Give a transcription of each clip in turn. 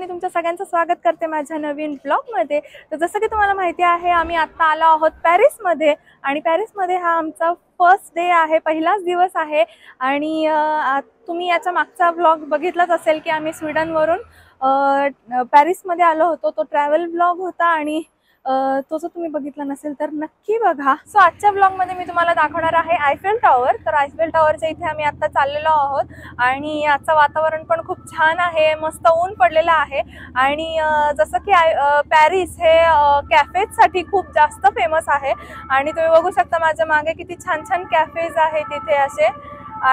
शिवानी तुमचं सगळ्यांचं स्वागत करते माझ्या नवीन ब्लॉगमध्ये। तर जसं की तुम्हाला माहिती आहे आम्ही आता आलो आहोत पॅरिसमध्ये आणि पॅरिसमध्ये हा आमचा फर्स्ट डे आहे, पहिलाच दिवस आहे। आणि तुम्ही याच्या मागचा ब्लॉग बघितलाच असेल की आम्ही स्वीडनवरून पॅरिसमध्ये आलो होतो। तो ट्रॅव्हल ब्लॉग होता आणि तो जर तुम्ही बघितला नसेल तर नक्की बघा। सो आजच्या ब्लॉग मध्ये मी तुम्हाला दाखवणार आहे आयफेल टॉवर। तर आयफेल टॉवरच्या इथे आम्ही आता चाललेलो आहोत आणि आजचं वातावरण पण खूप छान आहे, मस्त ऊन पडलेलं आहे। आणि जसं की पॅरिस हे कॅफेजसाठी खूप जास्त फेमस आहे आणि तुम्ही बघू शकता माझ्या मागे किती छान छान कॅफेज आहेत तिथे असे।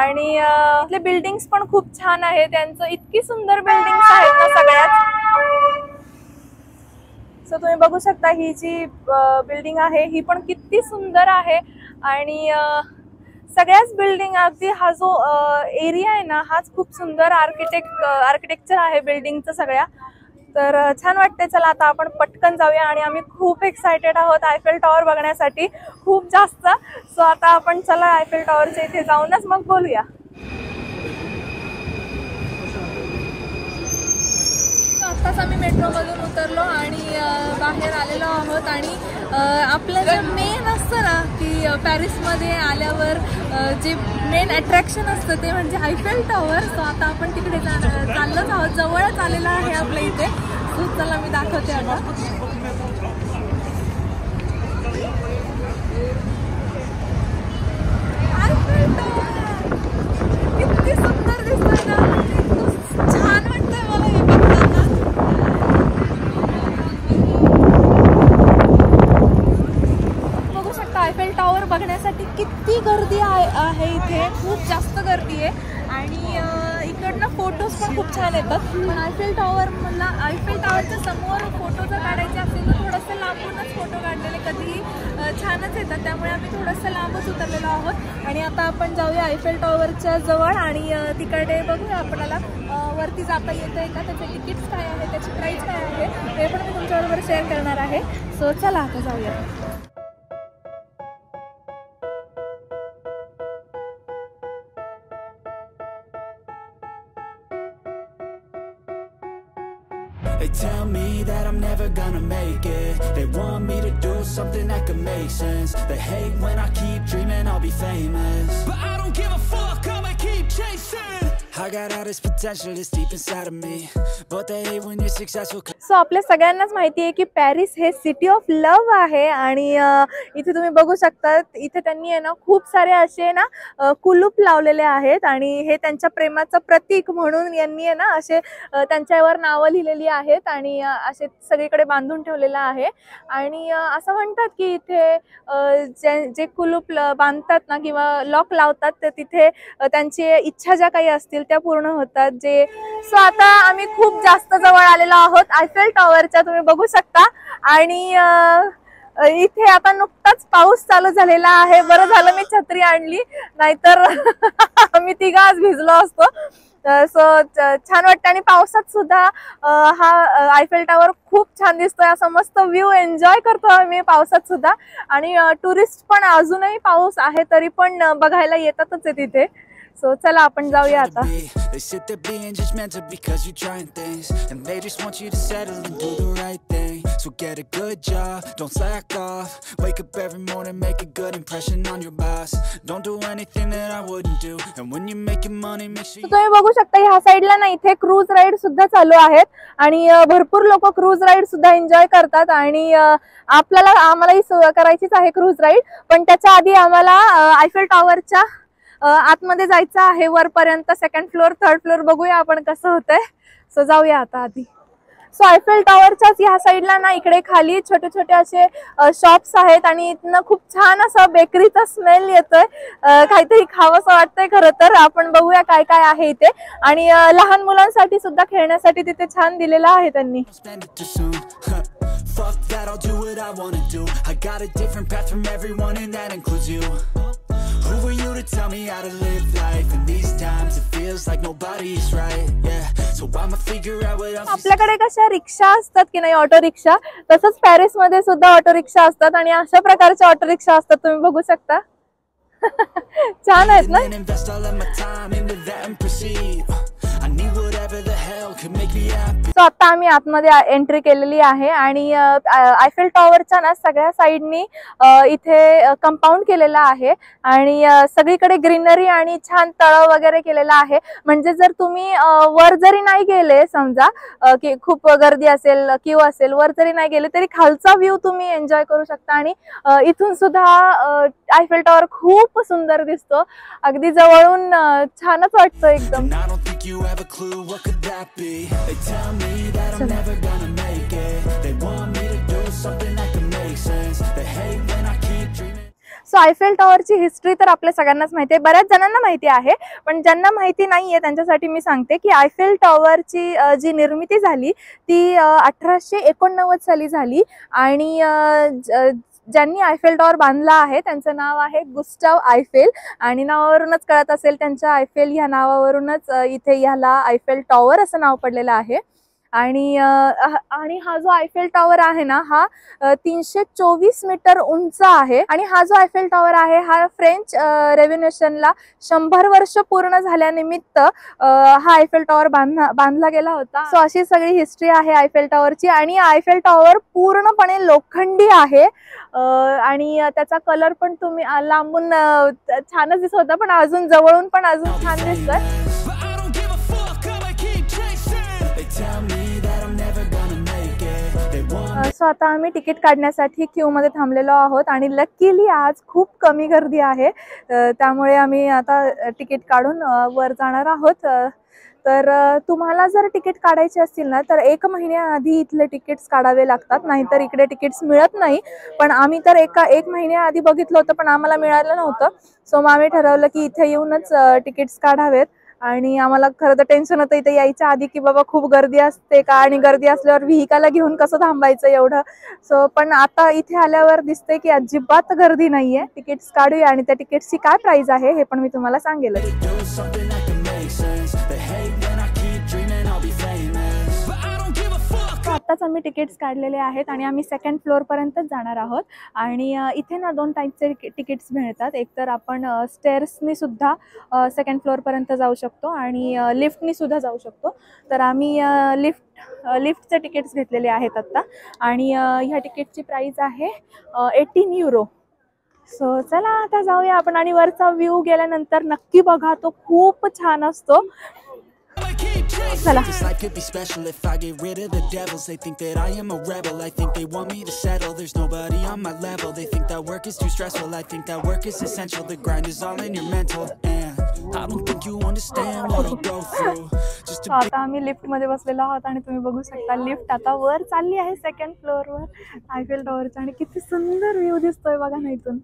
आणि इथले बिल्डिंग्स पण खूप छान आहे, त्यांचं इतकी सुंदर बिल्डिंग्स आहेत ना सगळ्यात। सो तुम्ही बघू शकता ही जी बिल्डिंग आहे ही पण किती सुंदर आहे आणि सगळ्याच बिल्डिंग अगदी हा जो एरिया आहे ना हाच खूप सुंदर आर्किटेक्चर आहे बिल्डिंगचं सगळ्या। तर छान वाटते। चला आता आपण पटकन जाऊया आणि आम्ही खूप एक्साइटेड आहोत आयफेल टॉवर बघण्यासाठी, खूप जास्त। सो आता आपण चला आयफेल टॉवरच्या इथे जाऊनच मग बोलूया। आत्ताच आम्ही मेट्रोमधून उतरलो आणि बाहेर आलेलो आहोत आणि आपलं जे मेन असतं ना की पॅरिसमध्ये आल्यावर जे मेन अट्रॅक्शन असतं ते म्हणजे आयफेल टॉवर। सो आता आपण तिकडे चाललोच आहोत, जवळच आलेलं आहे आपल्या इथे। सो चला मी दाखवते आता। आयफेल टॉवर किती सुंदर दिसतोय ना, छान वाटतंय मला हे बघताना। बघू शकता आयफेल टॉवर बघण्यासाठी किती गर्दी आहे इथे, खूप जास्त गर्दी आहे। आणि इकडनं फोटोज पण खूप छान येतात। पण आयफेल टॉवरच्या समोर फोटो जर काढायचे असेल तर थोडंसं लांबूनच फोटो काढलेले कधीही छानच येतात, त्यामुळे आम्ही थोडंसं लांबच उतरलेलो आहोत। आणि आता आपण जाऊया आयफेल टॉवरच्या जवळ आणि तिकडे बघूया आपल्याला वरती जाता येतंय का, त्याचे तिकीट्स काय आहे, त्याची प्राईस काय आहे ते पण मी तुमच्याबरोबर शेअर करणार आहे। सो चला आता जाऊया। They tell me that I'm never gonna make it. They want me to do something that could make sense. They hate when I keep dreaming I'll be famous, but I don't give a fuck, I'ma keep chasing. I got all this potential that's deep inside of me, but they hate when you're successful. So आपल्या सगळ्यांनाच माहिती आहे की Paris हे city of love आहे आणि इथे तुम्ही बघू शकता इथे त्यांनी आहे ना खूप सारे असे ना कुलूप लावलेले आहेत आणि हे त्यांच्या प्रेमाचं प्रतीक म्हणून यांनी आहे ना असे त्यांच्यावर नावं लिहिलेली आहेत आणि असे सगळीकडे बांधून ठेवलेलं आहे। आणि असं म्हणतात की इथे जे कुलूप बांधतात ना किंवा लॉक लावतात ते तिथे त्यांची इच्छा ज्या काही असतील त्या पूर्ण होतात जे। सो आता आम्ही खूप जास्त जवळ आलेलो आहोत आयफेल टॉवरच्या, तुम्ही बघू शकता। आणि इथे आता नुकताच पाऊस चालू झालेला आहे, बरं झालं मी छत्री आणली, नाहीतर आम्ही तिघं आज भिजलो असतो। सो छान वाटतं आणि पावसात सुद्धा हा आयफेल टॉवर खूप छान दिसतोय, असा मस्त व्ह्यू एन्जॉय करतो आम्ही पावसात सुद्धा। आणि टुरिस्ट पण अजूनही पाऊस आहे तरी पण बघायला येतातच आहे तिथे। सो चला आपण जाऊया आता। They sit there being judgmental because you're trying things, and they just want you to settle and do the right thing. So get a good job, don't slack off, wake up every morning, make a good impression on your boss. Don't do anything that I wouldn't do, and when you're making money make sure तुम्ही बघू शकता ह्या साइडला ना इथे cruise ride सुद्धा चालू आहेत आणि भरपूर लोक क्रूज राईड सुद्धा एन्जॉय करतात। आणि आम्हालाही करायचीच आहे क्रूज राईड, पण त्याच्या आधी आम्हाला आयफेल टॉवरच्या आतमध्ये जायचं आहे वरपर्यंत, सेकंड फ्लोर थर्ड फ्लोर बघूया आपण कसं होतंय। सो जाऊया आता आधी। सो आयफेल टॉवरच्याच ह्या साईडला ना इकडे खाली छोटे छोटे असे शॉप्स आहेत आणि इथनं खूप छान असं बेकरीचा स्मेल येतोय, काहीतरी खावंसं वाटतंय खरं तर। आपण बघूया काय काय आहे इथे आणि लहान मुलांसाठी सुद्धा खेळण्यासाठी तिथे छान दिलेलं आहे त्यांनी। Fuck that, I'll do what I wanna do. I got a different path from everyone and that includes you. Who are you to tell me how to live life? In these times it feels like nobody's right. Yeah, so I'ma figure out what else. आपल्याकडे कशा रिक्षा असतात की नाही auto rickshaw, तसंच Paris मध्ये सुद्धा auto rickshaw असतात आणि अशा प्रकारच्या ऑटो रिक्षा असतात, तुम्ही बघू शकता। छान आहेत ना। सो आता आम्ही आतमध्ये एंट्री केलेली आहे आणि आयफेल टॉवरच्या ना सगळ्या साईडनी इथे कंपाऊंड केलेलं आहे आणि सगळीकडे ग्रीनरी आणि छान तळ वगैरे केलेला आहे. म्हणजे जर तुम्ही वर जरी नाही गेले, समजा की खूप गर्दी असेल, क्यू असेल, वर जरी नाही गेले तरी खालचा व्ह्यू तुम्ही एन्जॉय करू शकता. आणि इथून सुद्धा आयफेल टॉवर खूप सुंदर दिसतो, अगदी जवळून छानच वाटतं एकदम. सो आयफेल टॉवरची हिस्ट्री तर आपल्या सगळ्यांनाच माहिती आहे, बऱ्याच जणांना माहिती आहे, पण ज्यांना माहिती नाहीये त्यांच्यासाठी मी सांगते की आयफेल टॉवरची जी निर्मिती झाली ती 1889 साली झाली आणि ज्यांनी आयफेल टॉवर बांधला आहे त्यांचं नाव आहे गुस्टाव आयफेल आणि नावावरूनच कळत असेल त्यांच्या आयफेल ह्या नावावरूनच इथे ह्याला आयफेल टॉवर असं नाव पडलेलं आहे. आणि हा जो आयफेल टॉवर आहे ना हा 324 मीटर उंच आहे आणि हा जो आयफेल टॉवर आहे हा फ्रेंच रेव्होल्युशनला 100 वर्ष पूर्ण झाल्यानिमित्त हा आयफेल टॉवर बांधला गेला होता. सो अशी सगळी हिस्ट्री आहे आयफेल टॉवरची. आणि आयफेल टॉवर पूर्णपणे लोखंडी आहे आणि त्याचा कलर पण तुम्ही लांबून छानच दिसत होता, पण अजून जवळून पण अजून छान दिसतोय. सो आता आम्ही तिकीट काढण्यासाठी क्यू मध्ये थांबलेलो आहोत आणि लकीली आज खूप कमी गर्दी आहे, त्यामुळे आम्ही आता तिकीट काढून वर जाणार आहोत. तर तुम्हाला जर तिकीट काढायचे असतील ना तर 1 महिन्याआधी इथले तिकीट्स काढावे लागतात, नाहीतर इकडे तिकीट्स मिळत नाही. पण आम्ही तर 1 महिन्याआधी बघितलं होतं पण आम्हाला मिळालं नव्हतं. सो मग आम्ही ठरवलं की इथे येऊनच तिकीट्स काढावेत. आणि आम्हाला खरं तर टेन्शन होतं इथे यायच्या आधी की बाबा खूप गर्दी असते का आणि गर्दी असल्यावर व्हेइकलला घेऊन कसं थांबायचं एवढं. सो पण आता इथे आल्यावर दिसतंय की अजिबात गर्दी नाहीये. तिकीट्स काढूया आणि त्या तिकीट्सची काय प्राइस आहे हे पण मी तुम्हाला सांगेल. आत्ताच आम्ही तिकीट्स काढलेले आहेत आणि आम्ही 2nd फ्लोअर पर्यंतच जाणार आहोत. आणि इथे ना 2 टाईपचे तिकीट्स मिळतात. एक तर आपण स्टेअर्सनी सुद्धा 2nd फ्लोअर पर्यंत जाऊ शकतो आणि लिफ्टनी सुद्धा जाऊ शकतो. तर आम्ही लिफ्टचे तिकीट्स घेतलेले आहेत आत्ता आणि ह्या तिकीटची प्राइस आहे 18 युरो. सो चला आता जाऊया आपण आणि वरचा व्ह्यू गेल्यानंतर नक्की बघा, तो खूप छान असतो. चला. This life could be special if I get rid of the devils. They think that I am a rebel. I think they want me to settle. There's nobody on my level. They think that work is too stressful. I think that work is essential. The grind is all in your mental. And I don't think you understand what I go through. Just to आता आम्ही lift मध्ये बसलेलो आहोत आणि तुम्ही बघू शकता lift आता वर चालली आहे 2nd फ्लोअरवर आयफेल टॉवरच्या आणि किती सुंदर व्ह्यू दिसतोय बघा ना इथून.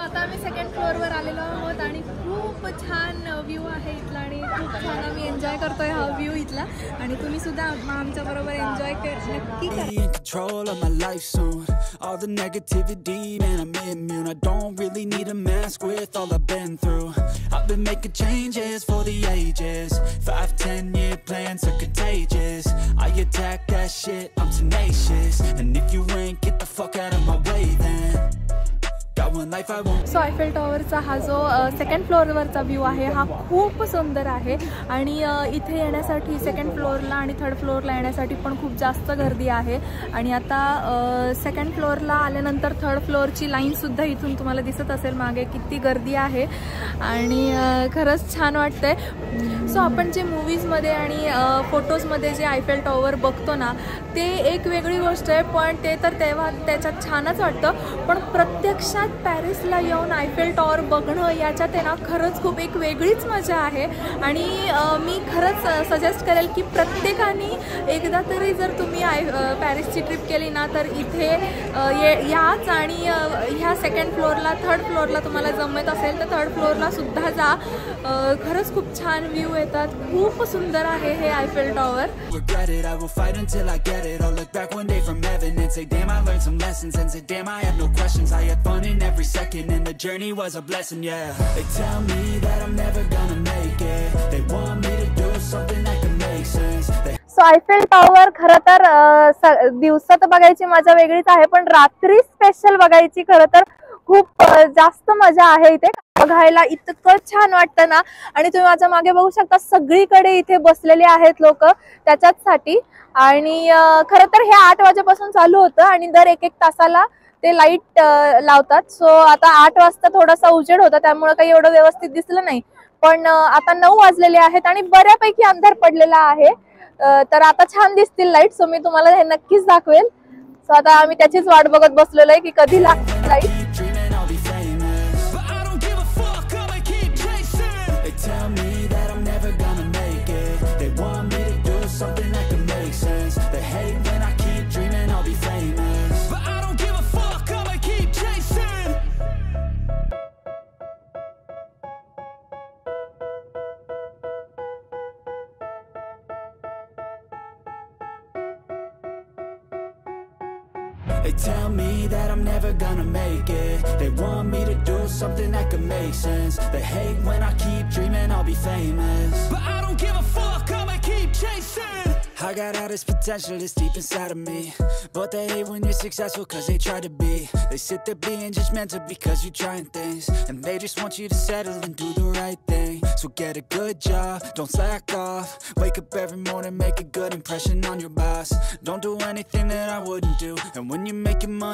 आता आम्ही 2nd फ्लोअरवर आलेलो आहोत आणि खूप छान व्ह्यू आहे इथला आणि खूप छान आम्ही एन्जॉय करतोय हा व्ह्यू इथला आणि तुम्ही सुद्धा आमच्या बरोबर एन्जॉय नक्की करा. in control of my life soon. All the negativity, man, I'm immune. I don't really need a mask with all I've been through. I've been making changes for the ages. 5-10 year plans are contagious. I attack that shit, I'm tenacious. And if you ain't get the fuck out of my way then so Eiffel टॉवरचा हा जो 2nd फ्लोअरवरचा view आहे हा खूप सुंदर आहे आणि इथे येण्यासाठी 2nd फ्लोअरला आणि 3rd फ्लोअरला येण्यासाठी पण खूप जास्त गर्दी आहे. आणि आता 2nd फ्लोअरला आल्यानंतर 3rd फ्लोअरची लाईनसुद्धा इथून तुम्हाला दिसत असेल मागे किती गर्दी आहे आणि खरंच छान वाटतंय. सो आपण जे मूवीजमध्ये आणि फोटोजमध्ये जे आयफेल टॉवर बघतो ना ते एक वेगळी गोष्ट आहे, पण ते तर तेव्हा त्याच्यात छानच वाटतं. पण प्रत्यक्षात पॅरिसला येऊन आयफेल टॉवर बघणं याच्यात आहे ना खरंच खूप एक वेगळीच मजा आहे. आणि मी खरंच सजेस्ट करेल की प्रत्येकाने एकदा तरी जर तुम्ही पॅरिसची ट्रिप केली ना तर इथे याच आणि ह्या 2nd फ्लोअरला 3rd फ्लोअरला तुम्हाला जमत असेल तर 3rd फ्लोअरला सुद्धा जा. खरंच खूप छान व्ह्यू येतात, खूप सुंदर आहे हे Eiffel tower. Every second in the journey was a blessing, yeah. They tell me that I'm never gonna make it. They want me to do something that can make sense. So Eiffel tower खरं तर दिवसात बघायची मजा वेगळीच आहे, पण रात्री special बघायची खरं तर खूप जास्त मजा आहे इथे बघायला, इतकं छान वाटतं ना. आणि तुम्ही माझ्या मागे बघू शकता सगळीकडे इथे बसलेले आहेत लोक त्याच्याचसाठी. आणि खरं तर हे 8 वाजेपासून चालू होतं आणि दर 1-1 तासाला ते लाईट लावतात. सो आता 8 वाजता थोडासा उजेड होता त्यामुळे काही एवढं व्यवस्थित दिसलं नाही. पण आता 9 वाजलेले आहेत आणि बऱ्यापैकी अंधार पडलेला आहे. तर आता छान दिसतील लाईट. सो मी तुम्हाला हे नक्कीच दाखवेल. सो आता आम्ही त्याचीच वाट बघत बसलेलो आहे की कधी लागतील light. Tell me that I'm never gonna make it. They want me to do something that can make sense. They hate when I keep dreaming I'll be famous, but I don't give a fuck, I'ma keep chasing. They tell me that I'm never gonna make it. They want me to do something that can make sense. They hate when I keep dreaming I'll be famous, but I don't give a fuck, I'ma keep chasing. I got all this potential that's deep inside of me, but they hate when you're successful cause they try to be. They sit there being judgmental because you're trying things, and they just want you to settle and do the right thing. So get a good job, don't slack off. Wake up every morning, make a good impression on your boss. Don't do anything that I wouldn't do, and when you're making money